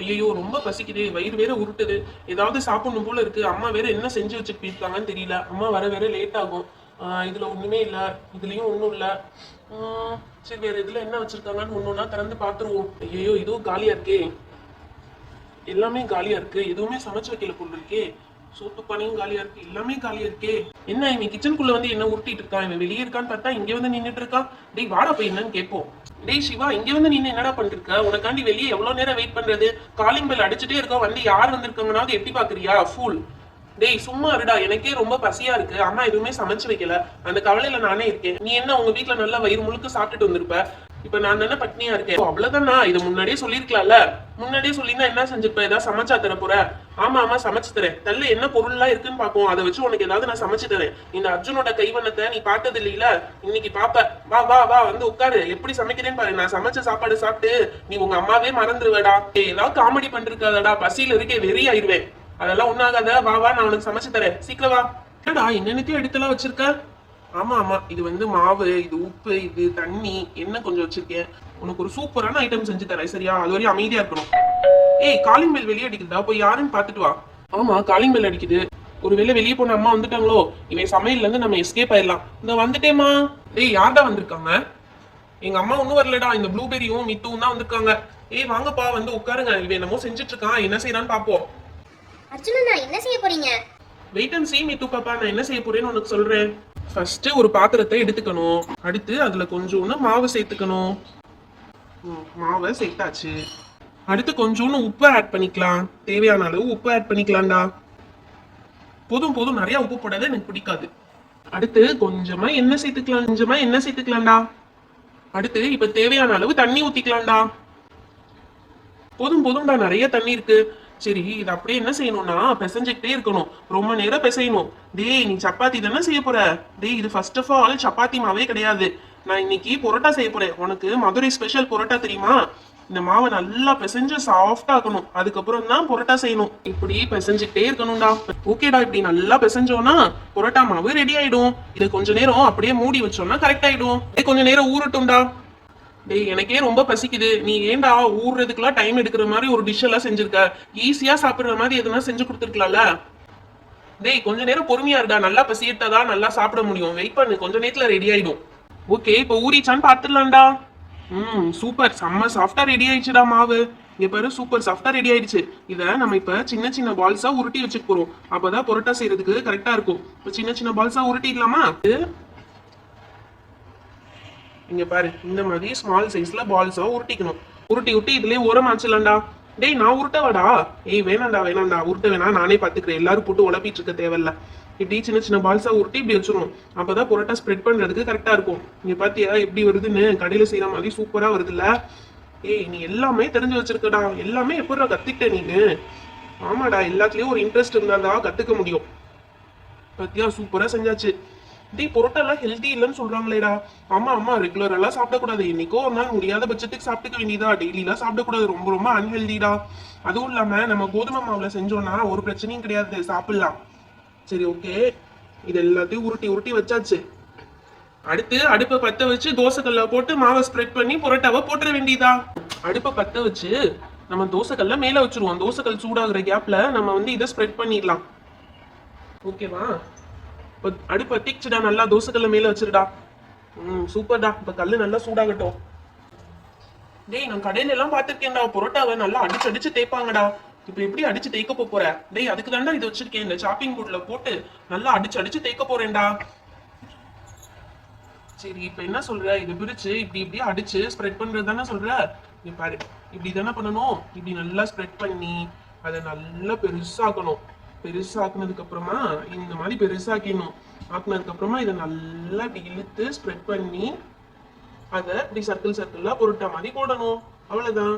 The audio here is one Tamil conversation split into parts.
ஐயோ ரொம்ப பசிக்குது, வயிறு வேற உருட்டுது. ஏதாவது சாப்பிடணும் போல இருக்கு. அம்மா வேற என்ன செஞ்சு வச்சுட்டு போயிருக்காங்கன்னு தெரியல. அம்மா வர வேற லேட் ஆகும். இதுல ஒண்ணுமே இல்ல, இதுலயும் ஒண்ணும் இல்ல. சரி, வேற இதுல என்ன வச்சிருக்காங்கன்னு ஒன்னொன்னா திறந்து பாத்துருவோம். ஐயோ இதுவும் காலியா இருக்கே. எல்லாமே காலியா இருக்கு, எதுவுமே சமைச்சு வைக்கல போல இருக்கே. சோப்பு பானையும் காலியா இருக்கு, எல்லாமே காலியா இருக்கே. என்ன இவன் கிச்சனுக்குள்ள வந்து என்ன உருட்டிட்டு இருக்கான்? இவன் வெளியே இருக்கான்னு பார்த்தா இங்க வந்து நின்னுட்டு இருக்கான். டேய் வாடா போய் என்னன்னு கேட்போம். டேய் சிவா, இங்க வந்து நீ என்னடா பண்ணிட்டு இருக்க? உனக்காண்டி வெளியே எவ்வளவு நேரம் வெயிட் பண்றது? காலிங் பெல் அடிச்சுட்டே இருக்கா, வந்து யார் வந்திருக்காங்கன்னாவது எட்டி பாக்குறியா ஃபுல்? டேய் சும்மா இருடா, எனக்கே ரொம்ப பசியா இருக்கு. அம்மா எதுவுமே சமைச்சு வைக்கல, அந்த கவலையில நானே இருக்கேன். நீ என்ன உங்க வீட்டுல நல்லா வயிறு முழுக்க சாப்பிட்டுட்டு வந்திருப்ப, இப்ப நான் தானே பட்னியா இருக்கேன். அவ்வளவுதானா? இதை முன்னாடியே சொல்லிருக்கலாம்ல. முன்னாடியே சொல்லினா என்ன செஞ்சிருப்ப? ஏதாவது சமைச்சா தர போற? ஆமா ஆமா சமைச்சு தரேன். தள்ள என்ன பொருள்லாம் இருக்குன்னு பாப்போம், அதை வச்சு உனக்கு ஏதாவது நான் சமைச்சு தரேன். இந்த அர்ஜுனோட கைவண்ணத்தை நீ பார்த்தது இல்லையில, இன்னைக்கு பாப்ப. வா வா வா வந்து உட்காரு, எப்படி சமைக்கிறேன்னு பாரு. நான் சமைச்ச சாப்பாடு சாப்பிட்டு நீ உங்க அம்மாவே மறந்துடுவேடா. ஏதாவது காமெடி பண்ணிருக்காதடா, பசியில இருக்கே, வெறி ஆயிருவேன். அதெல்லாம் ஒண்ணாகாத, வா வா நான் உனக்கு சமைச்சு தரேன், சீக்கிரம் வா. என்னடா என்னென்னத்தையும் எடுத்துலாம் வச்சிருக்க? ஆமா ஆமா, இது வந்து மாவு, இது உப்பு, இது தண்ணி, என்ன கொஞ்சம் வச்சிருக்கேன். உனக்கு ஒரு சூப்பரான ஐட்டம் செஞ்சு தரேன், சரியா? அது வரையும் அமைதியா இருக்கணும். ஏய் காலிங் பெல் வெளியே அடிக்குதா, போய் யாருன்னு பாத்துட்டு வா. ஆமா காலிங் பெல் அடிக்குது. ஒருவேளை வெளியே போன அம்மா வந்துட்டாங்களோ? இவன் சமையல்ல இருந்து நம்ம எஸ்கேப் ஆயிடலாம். இந்த வந்துட்டேமா. ஏய் யார்டா வந்திருக்காங்க? எங்க அம்மா ஒன்னும் வரலடா, இந்த ப்ளூபெரியும் மித்துவும் தான் வந்திருக்காங்க. ஏய் வாங்கப்பா வந்து உட்காருங்க, இவன் என்னமோ செஞ்சுட்டு இருக்கான், என்ன செய்யறான்னு பாப்போம். அர்ஜுனண்ணா என்ன செய்ய போறீங்க? வெயிட் அண்ட் சீ மித்து பாப்பா, நான் என்ன செய்ய போறேன்னு உனக்கு சொல்றேன். ஃபர்ஸ்ட் ஒரு பாத்திரத்தை எடுத்துக்கணும். அடுத்து அதுல கொஞ்சோண்டு மாவு சேர்த்துக்கணும். மாவை சேர்த்தாச்சு. அடுத்து கொஞ்சோண்டு உப்பு ஆட் பண்ணிக்கலாம். தேவையான அளவு உப்பு ஆட் பண்ணிக்கலாம்டா. போதும் போதும், நிறைய உப்பு போடாத, எனக்கு பிடிக்காது. அடுத்து கொஞ்சமா எண்ணெய் சேர்த்துக்கலாம். கொஞ்சமா எண்ணெய் சேர்த்துக்கலாம்டா. அடுத்து இப்ப தேவையான அளவு தண்ணி ஊத்திக்கலாம்டா. போதும் போதும்டா, நிறைய தண்ணி இருக்கு. சரி, இது அப்படியே என்ன செய்யணும்னா பிசைஞ்சுக்கிட்டே இருக்கணும், ரொம்ப நேரம் பிசையணும். டேய் நீ சப்பாத்தி தானே செய்ய போற? டேய் இது ஃபர்ஸ்ட் ஆஃப் ஆல் சப்பாத்தி மாவே கிடையாது. நான் இன்னைக்கு பொரோட்டா செய்ய போறேன். உனக்கு மதுரை ஸ்பெஷல் பொரோட்டா தெரியுமா? இந்த மாவை நல்லா பிசைஞ்சு சாஃப்டா ஆக்கணும், அதுக்கப்புறம் தான் பொரோட்டா செய்யணும். இப்படி பிசைஞ்சுக்கிட்டே இருக்கணும்டா. ஓகேடா, இப்படி நல்லா பிசைஞ்சோம்னா பொரோட்டா மாவு ரெடி ஆயிடும். இது கொஞ்ச நேரம் அப்படியே மூடி வச்சோம்னா கரெக்ட் ஆயிடும். கொஞ்ச நேரம் ஊறட்டும்டா. டேய் எனக்கே ரொம்ப பசிக்குது, நீ ஏன்டா ஊறுறதுக்குலாம் டைம் எடுக்கிற மாதிரி ஒரு டிஷ் எல்லாம் செஞ்சிருக்க? ஈஸியா சாப்பிடுற மாதிரி எதுனா செஞ்சு கொடுத்துருக்கலாம்ல. டேய் கொஞ்ச நேரம் பொறுமையா இருக்கா, நல்லா பசிட்டாதான் நல்லா சாப்பிட முடியும். வெயிட் பண்ணு, கொஞ்ச நேரத்துல ரெடி ஆயிடும். ஓகே, இப்போ ஊறிச்சான்னு பாத்துடலாம்டா. சூப்பர், செம்ம சாஃப்டா ரெடி ஆயிடுச்சுடா மாவு. இங்க பாரு, சூப்பர் சாஃப்டா ரெடி ஆயிடுச்சு. இத நம்ம இப்ப சின்ன சின்ன பால்ஸா உருட்டி வச்சுக்க போறோம். அப்பதான் பொரோட்டா செய்யறதுக்கு கரெக்டா இருக்கும். இப்ப சின்ன சின்ன பால்ஸா உருட்டிடலாமா? இங்க பாரு, இந்த மாதிரி ஸ்மால் சைஸ்ல பால்ஸா உருட்டிக்கணும். உருட்டி உருட்டி இதுலயே ஓரம் ஆச்சுலாம்டா. டேய் நான் உருட்டவாடா? ஏய் வேணாண்டா வேணாண்டா, உருட்ட வேணாம், நானே பாத்துக்கிறேன். எல்லாரும் போட்டு உழப்பிட்டு இருக்க தேவையில்ல. இப்படி சின்ன சின்ன பால்ஸா உருட்டி இப்படி வச்சிடணும். அப்பதான் பொரோட்டா ஸ்ப்ரெட் பண்றதுக்கு கரெக்டா இருக்கும். இங்க பாத்தியா எப்படி வருதுன்னு? கடையில செய்யற மாதிரி சூப்பரா வருதுல்ல? ஏய் நீ எல்லாமே தெரிஞ்சு வச்சிருக்கடா, எல்லாமே எப்படா கத்துக்கிட்ட நீனு? ஆமாடா, எல்லாத்துலயும் ஒரு இன்ட்ரெஸ்ட் இருந்தாதான் கத்துக்க முடியும். பாத்தியா சூப்பரா செஞ்சாச்சு. டேய் பொரோட்டா எல்லாம் ஹெல்தி இல்லைன்னு சொல்றாங்களேடா. ஆமா ஆமா, ரெகுலர் எல்லாம் சாப்பிடக்கூடாது. என்னைக்கோ ஒரு நாள் முடியாத பட்சத்துக்கு சாப்பிட்டுக்க வேண்டியதா, டெய்லி எல்லாம் சாப்பிடக்கூடாது, ரொம்ப ரொம்ப அன்ஹெல்திடா. அதுவும் இல்லாம நம்ம கோதுமை மாவுல செஞ்சோம்னா ஒரு பிரச்சனையும் கிடையாது, சாப்பிடலாம். சரி ஓகே, இது எல்லாத்தையும் உருட்டி உருட்டி வச்சாச்சு. அடுத்து அடுப்பை பத்த வச்சு தோசைக்கல்ல போட்டு மாவை ஸ்ப்ரெட் பண்ணி பொரோட்டாவை போட்டுற வேண்டியதா. அடுப்பை பத்த வச்சு நம்ம தோசைக்கல்ல மேல வச்சிருவோம். தோசைக்கல் சூடாகிற கேப்ல நம்ம வந்து இதை ஸ்ப்ரெட் பண்ணிடலாம். ஓகேவா? அடுப்பு தீச்சுடா, நல்லா தோசைக்கல்ல மேல வச்சிருடா. சூப்பர்டா, இப்ப கல்லு நல்லா சூடாகட்டும். டேய் நான் கடையில எல்லாம் பாத்திருக்கேன்டா, பொரோட்டாவை நல்லா அடிச்சு அடிச்சு தேய்ப்பாங்கடா. இப்ப எப்படி அடிச்சு தேய்க்க போற? டேய் அதுக்கு தாண்டா இது வச்சிருக்கேன், இந்த சாப்பிங் போர்ட்ல போட்டு நல்லா அடிச்சு அடிச்சு தேய்க்க போறேன்டா. சரி இப்ப என்ன சொல்ற? இது பிரிச்சு இப்படி இப்படி அடிச்சு ஸ்ப்ரெட் பண்றது தானே சொல்ற? நீ பாரு, இப்படி தானே பண்ணணும். இப்படி நல்லா ஸ்ப்ரெட் பண்ணி அதை நல்லா பெருசாக்கணும். பெருசாக்குனதுக்கு அப்புறமா இந்த மாதிரி பெருசாக்கிடணும். ஆக்குனதுக்கு அப்புறமா இதை நல்லா இப்படி இழுத்து ஸ்ப்ரெட் பண்ணி அதை இப்படி சர்க்கிள் சர்க்கிளா பொரோட்டா மாதிரி போடணும். அவ்வளவுதான்.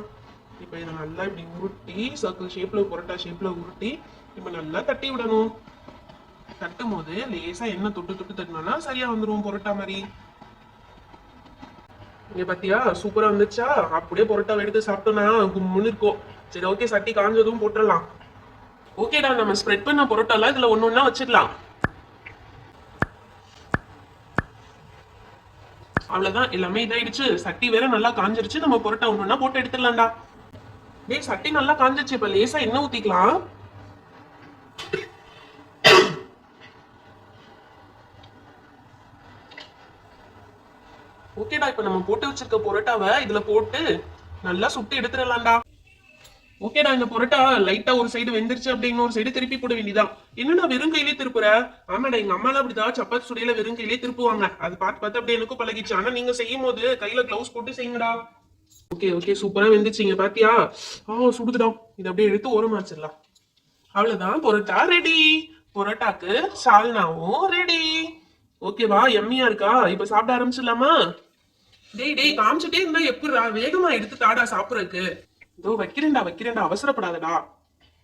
இப்ப இதை நல்லா இப்படி உருட்டி சர்க்கிள் ஷேப்ல பொரோட்டா ஷேப்ல உருட்டி இப்ப நல்லா தட்டி விடணும். தட்டும் போது லேசா எண்ணெய் தொட்டு தொட்டு தட்டினோம்னா சரியா வந்துடும் பொரோட்டா மாதிரி. இங்க பாத்தியா சூப்பரா வந்துச்சா? அப்படியே பொரோட்டா எடுத்து சாப்பிட்டோம்னா கும்முன்னு இருக்கும். சரி ஓகே, சட்டி காஞ்சதும் போட்டுடலாம். ஓகேடா, நம்ம ஸ்ப்ரெட் பண்ண பொரோட்டாலாம் இதுல ஒன்னொன்னா வச்சிடலாம். அவ்வளவுதான், எல்லாமே இதாயிடுச்சு. சட்டி வேற நல்லா காஞ்சிருச்சு. நம்ம பொரோட்டா ஒன்னொன்னா போட்டு எடுத்துடலாம்டா. டேய் சட்டி நல்லா காஞ்சிச்சு, இப்ப லேசா எண்ணெய் ஊத்திக்கலாம். ஓகேடா, இப்ப நம்ம போட்டு வச்சிருக்க பொரோட்டாவை இதுல போட்டு நல்லா சுட்டு எடுத்துடலாம்டா. ஓகேடா, இந்த பொரோட்டா லைட்டா ஒரு சைடு வெந்துருச்சு அப்படின்னு ஒரு சைடு திருப்பி போட வேண்டியதான். என்னடா வெறும் கையிலே திருப்புற? ஆமாடா, எங்க அம்மாலாம் அப்படிதான் சப்பாத்தி சுடையில வெறும் கையிலே திருப்புவாங்க. அது பார்த்து பார்த்து அப்படியே எனக்கும் பழகிச்சு. ஆனா நீங்க செய்யும் போது கையில கிளவுஸ் போட்டு செய்யுங்கடா. ஓகே ஓகே, சூப்பரா வெந்துச்சுங்க பாத்தியா? சுடுதுடா. இதை அப்படியே எடுத்து ஓரமா வச்சிடலாம். அவ்வளவுதான், பொரோட்டா ரெடி. பொரோட்டாக்கு சால்னாவும் ரெடி. ஓகேவா? எம்மியா இருக்கா? இப்ப சாப்பிட ஆரம்பிச்சிடலாமா? டேய் டேய், காமிச்சிட்டே இருந்தா எப்படிடா? வேகமா எடுத்து தாடா சாப்பிடறதுக்கு. இதோ வைக்கிறேன்டா, அவசரப்படாதடா.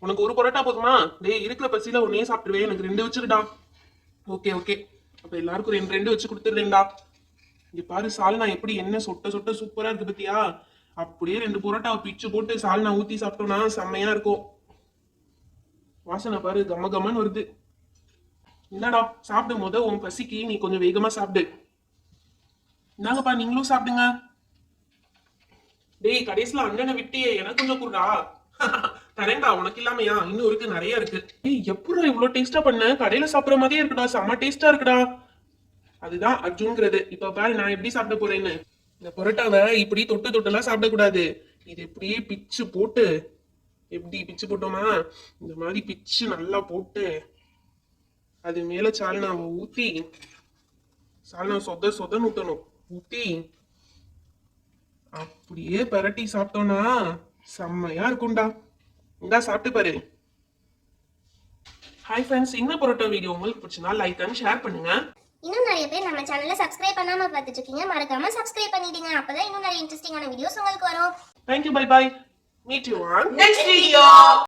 உனக்கு ஒரு பரோட்டா போதுமா? டேய், இருக்கிற பசியில ஒன்னே சாப்பிடுவேன், எனக்கு 2 வச்சிருடா. ஓகே ஓகே, அப்ப எல்லாருக்கும் 2 வச்சு கொடுத்துடுறேன்டா. இங்க பாரு, சால்னா எப்படி எண்ணெய் சொட்ட சொட்ட சூப்பரா இருக்கு பத்தியா? அப்படியே 2 பரோட்டாவை பிச்சு போட்டு சால்னா ஊத்தி சாப்பிட்டோம்னா செம்மையா இருக்கும். வாசனை பாரு, கம கமன்னு வருது. என்னடா, சாப்பிடும் போது உன் பசிக்கு நீ கொஞ்சம் வேகமா சாப்பிடு. இந்தாங்கப்பா, நீங்களும் சாப்பிடுங்க. டேய், கடைசியில அண்ணனை விட்டியே, எனக்கு கொஞ்சம் குடுறா. தரேன்டா, உனக்கு இல்லாமையா? இன்னும் இருக்கு, நிறைய இருக்கு. டேய், எப்படா இவ்வளவு டேஸ்டா பண்ண? கடையில சாப்பிடுற மாதிரியே இருக்குடா, செம்ம டேஸ்டா இருக்குடா. அதுதான் அர்ஜுன்ங்கிறது. இப்ப பாரு நான் எப்படி சாப்பிட போறேன்னு. இந்த பரோட்டாவை இப்படி தொட்டு தொட்டெல்லாம் சாப்பிடக்கூடாது. இது இப்படியே பிச்சு போட்டு, எப்படி பிச்சு போட்டோமா இந்த மாதிரி பிச்சு நல்லா போட்டு, அது மேல சால்னாவை ஊத்தி, சால்னா சொதன்னு ஊத்தணும். ஊத்தி அப்படியே பரட்டி சாப்பிட்டோம்னா செம்மையா இருக்கும்டா. இந்தா சாப்பிட்டு பாரு. ஹாய் ஃப்ரெண்ட்ஸ், இந்த பரோட்டா வீடியோ உங்களுக்கு பிடிச்சனா லைக் அண்ட் ஷேர் பண்ணுங்க. இன்னும் நிறைய பேர் நம்ம சேனலை சப்ஸ்கிரைப் பண்ணாம பார்த்துட்டு இருக்கீங்க. மறக்காம சப்ஸ்கிரைப் பண்ணிடுங்க. அப்பதான் இன்னும் நிறைய இன்ட்ரெஸ்டிங்கான வீடியோஸ் உங்களுக்கு வரும். Thank you, bye bye. Meet you on next video.